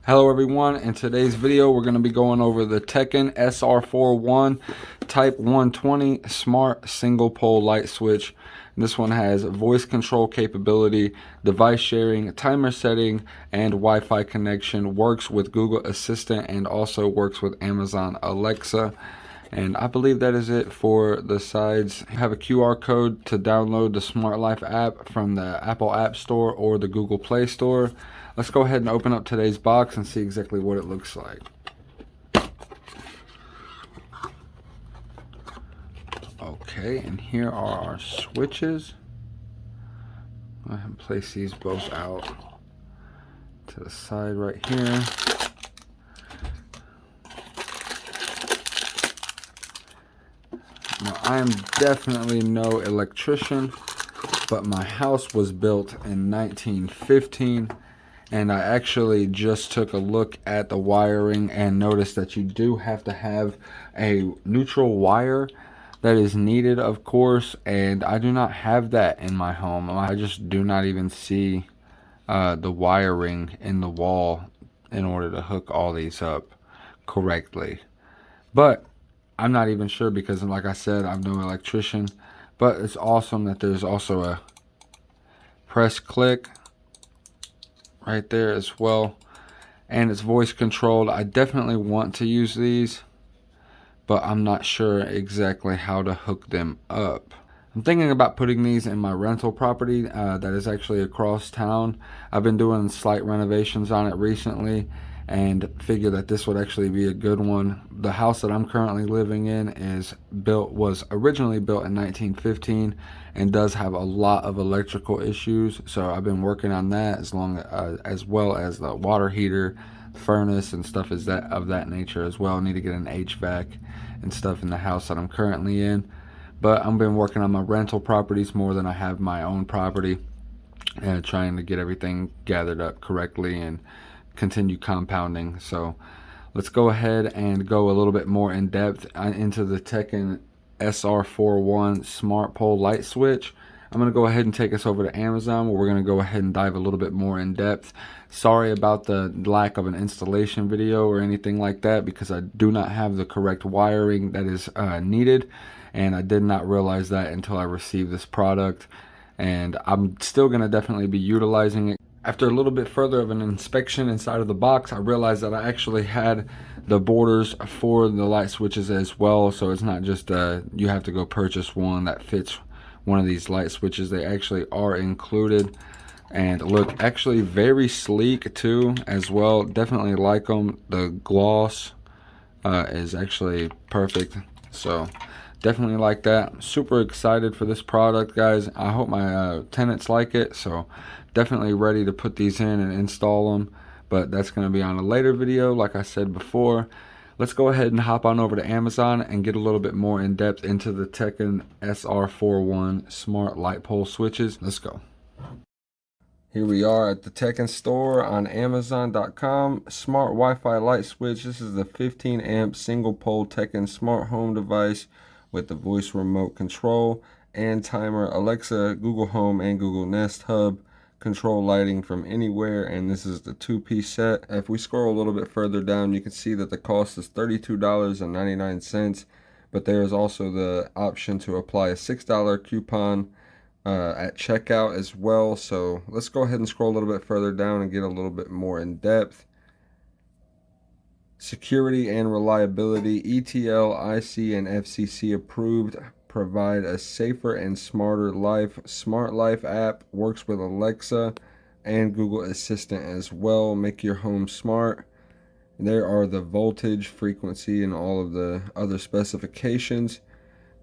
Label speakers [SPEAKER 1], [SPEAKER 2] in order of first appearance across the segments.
[SPEAKER 1] Hello everyone, in today's video we're going to be going over the Teckin SR41 Type 120 Smart Single Pole Light Switch. This one has voice control capability, device sharing, timer setting, and Wi-Fi connection, works with Google Assistant and also works with Amazon Alexa. And I believe that is it for the sides. You have a QR code to download the Smart Life app from the Apple App Store or the Google Play Store. Let's go ahead and open up today's box and see exactly what it looks like. Okay, and here are our switches. Go ahead and place these both out to the side right here. Now, I'm definitely no electrician, but my house was built in 1915, and I actually just took a look at the wiring and noticed that you do have to have a neutral wire that is needed, of course, and I do not have that in my home. I just do not even see the wiring in the wall in order to hook all these up correctly. But I'm not even sure because, like I said, I'm no electrician. But it's awesome that there's also a press click right there as well, and it's voice controlled. I definitely want to use these, but I'm not sure exactly how to hook them up. I'm thinking about putting these in my rental property that is actually across town. I've been doing slight renovations on it recently and figure that this would actually be a good one. The house that I'm currently living in was originally built in 1915 and does have a lot of electrical issues, so I've been working on that as well as the water heater, furnace, and stuff of that nature as well. I need to get an HVAC and stuff in the house that I'm currently in, but I've been working on my rental properties more than I have my own property and trying to get everything gathered up correctly and continue compounding. So let's go ahead and go a little bit more in depth into the Teckin SR41 Smart Pole Light Switch. I'm going to go ahead and take us over to Amazon, where we're going to go ahead and dive a little bit more in depth. Sorry about the lack of an installation video or anything like that, because I do not have the correct wiring that is needed, and I did not realize that until I received this product, and I'm still going to definitely be utilizing it. After a little bit further of an inspection inside of the box, I realized that I actually had the borders for the light switches as well. So it's not just you have to go purchase one that fits one of these light switches. They actually are included and look actually very sleek too as well. Definitely like them. The gloss is actually perfect. So definitely like that. I'm super excited for this product, guys. I hope my tenants like it. So definitely ready to put these in and install them, but that's going to be on a later video. Like I said before, let's go ahead and hop on over to Amazon and get a little bit more in depth into the Teckin SR41 Smart Light Pole Switches. Let's go. Here we are at the Teckin store on Amazon.com. Smart Wi-Fi light switch. This is the 15 amp single pole Teckin smart home device with the voice remote control and timer, Alexa, Google Home, and Google Nest Hub. Control lighting from anywhere, and this is the two-piece set. If we scroll a little bit further down, you can see that the cost is $32.99, but there is also the option to apply a $6 coupon at checkout as well. So let's go ahead and scroll a little bit further down and get a little bit more in depth. Security and reliability, ETL, IC, and FCC approved. Provide a safer and smarter life. Smart Life app works with Alexa and Google Assistant as well. Make your home smart. There are the voltage, frequency, and all of the other specifications.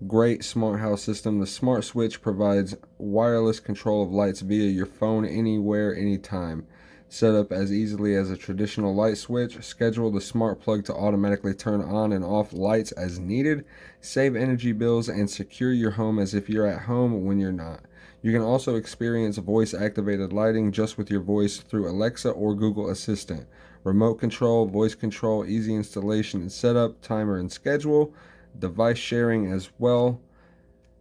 [SPEAKER 1] Great smart house system. The smart switch provides wireless control of lights via your phone anywhere, anytime. Set up as easily as a traditional light switch. Schedule the smart plug to automatically turn on and off lights as needed. Save energy bills and secure your home as if you're at home when you're not. You can also experience voice activated lighting just with your voice through Alexa or Google Assistant. Remote control, voice control, easy installation and setup, timer and schedule, device sharing as well.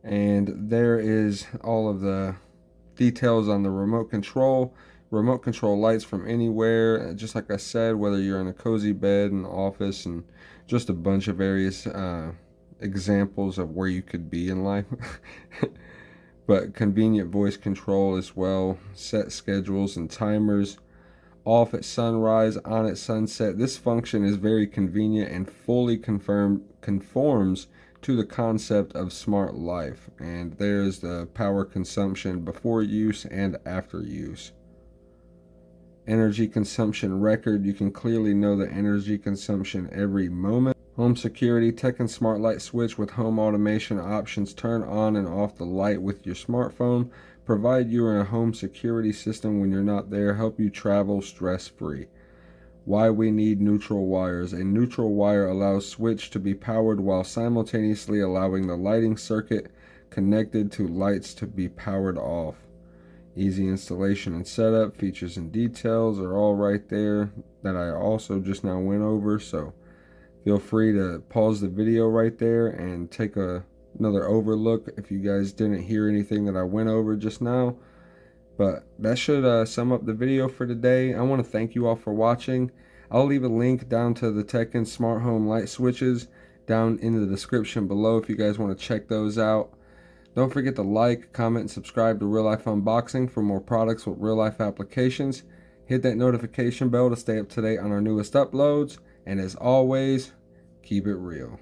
[SPEAKER 1] And there is all of the details on the remote control. remote control lights from anywhere, just like I said, whether you're in a cozy bed, an office, and just a bunch of various examples of where you could be in life. But convenient voice control as well, set schedules and timers, off at sunrise, on at sunset. This function is very convenient and fully conforms to the concept of smart life. And there's the power consumption before use and after use. Energy consumption record. You can clearly know the energy consumption every moment. Home security. Teckin smart light switch with home automation options. Turn on and off the light with your smartphone. Provide you in a home security system when you're not there. Help you travel stress-free. Why we need neutral wires. A neutral wire allows switch to be powered while simultaneously allowing the lighting circuit connected to lights to be powered off. Easy installation and setup. Features and details are all right there that I also just now went over, so feel free to pause the video right there and take another overlook if you guys didn't hear anything that I went over just now. But that should sum up the video for today. I want to thank you all for watching. I'll leave a link down to the Teckin smart home light switches down in the description below if you guys want to check those out. Don't forget to like, comment, and subscribe to Real Life Unboxing for more products with real life applications. Hit that notification bell to stay up to date on our newest uploads. And as always, keep it real.